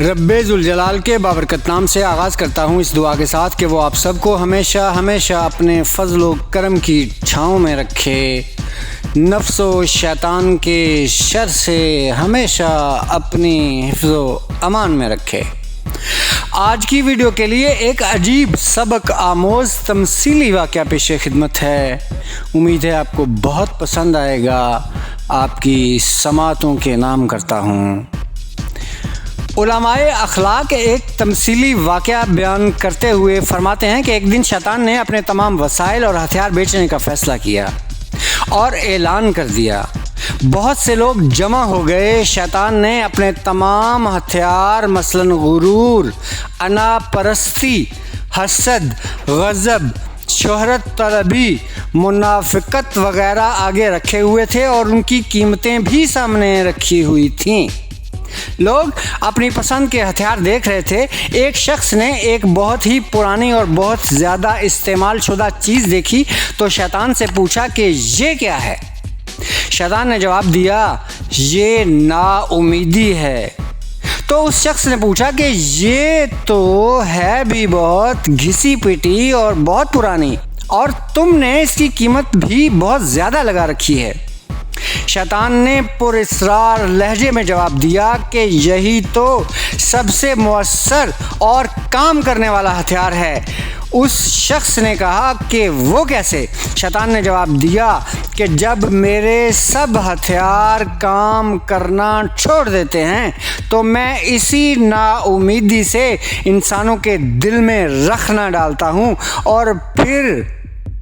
رب ذوالجلال کے بابرکت نام سے آغاز کرتا ہوں اس دعا کے ساتھ کہ وہ آپ سب کو ہمیشہ اپنے فضل و کرم کی چھاؤں میں رکھے، نفس و شیطان کے شر سے ہمیشہ اپنی حفظ و امان میں رکھے۔ آج کی ویڈیو کے لیے ایک عجیب سبق آموز تمثیلی واقعہ پیش خدمت ہے۔ امید ہے آپ کو بہت پسند آئے گا۔ آپ کی سماعتوں کے نام کرتا ہوں۔ علماء اخلاق ایک تمثیلی واقعہ بیان کرتے ہوئے فرماتے ہیں کہ ایک دن شیطان نے اپنے تمام وسائل اور ہتھیار بیچنے کا فیصلہ کیا اور اعلان کر دیا۔ بہت سے لوگ جمع ہو گئے۔ شیطان نے اپنے تمام ہتھیار مثلاً غرور، انا پرستی، حسد، غضب، شہرت طلبی، منافقت وغیرہ آگے رکھے ہوئے تھے اور ان کی قیمتیں بھی سامنے رکھی ہوئی تھیں۔ لوگ اپنی پسند کے ہتھیار دیکھ رہے تھے۔ ایک شخص نے ایک بہت ہی پرانی اور بہت زیادہ استعمال شدہ چیز دیکھی تو شیطان سے پوچھا کہ یہ کیا ہے؟ شیطان نے جواب دیا، یہ نا امیدی ہے۔ تو اس شخص نے پوچھا کہ یہ تو ہے بھی بہت گھسی پٹی اور بہت پرانی، اور تم نے اس کی قیمت بھی بہت زیادہ لگا رکھی ہے۔ شیطان نے پر اصرار لہجے میں جواب دیا کہ یہی تو سب سے مؤثر اور کام کرنے والا ہتھیار ہے۔ اس شخص نے کہا کہ وہ کیسے؟ شیطان نے جواب دیا کہ جب میرے سب ہتھیار کام کرنا چھوڑ دیتے ہیں تو میں اسی نا امیدی سے انسانوں کے دل میں رخ نہ ڈالتا ہوں اور پھر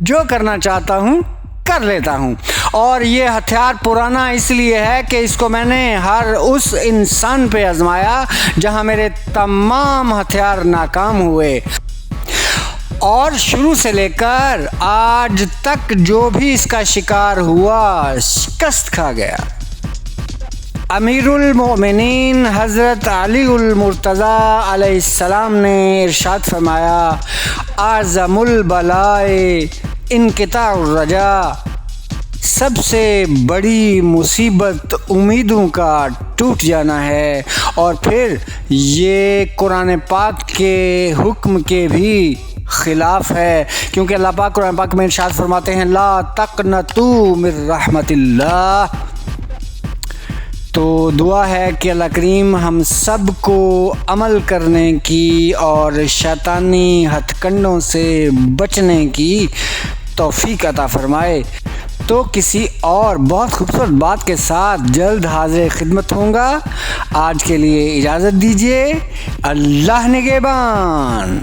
جو کرنا چاہتا ہوں کر لیتا ہوں۔ اور یہ ہتھیار پرانا اس لیے ہے کہ اس کو میں نے ہر اس انسان پہ آزمایا جہاں میرے تمام ہتھیار ناکام ہوئے، اور شروع سے لے کر آج تک جو بھی اس کا شکار ہوا شکست کھا گیا۔ امیر المؤمنین حضرت علی المرتضیٰ علیہ السلام نے ارشاد فرمایا، اعظم البلاء انقطاع الرجاء، سب سے بڑی مصیبت امیدوں کا ٹوٹ جانا ہے۔ اور پھر یہ قرآن پاک کے حکم کے بھی خلاف ہے، کیونکہ اللہ پاک قرآن پاک میں ارشاد فرماتے ہیں، لا تقنطوا من رحمت اللہ۔ تو دعا ہے کہ اللہ کریم ہم سب کو عمل کرنے کی اور شیطانی ہتھ کنڈوں سے بچنے کی توفیق عطا فرمائے۔ تو کسی اور بہت خوبصورت بات کے ساتھ جلد حاضر خدمت ہوں گا۔ آج کے لیے اجازت دیجیے۔ اللہ نگہبان۔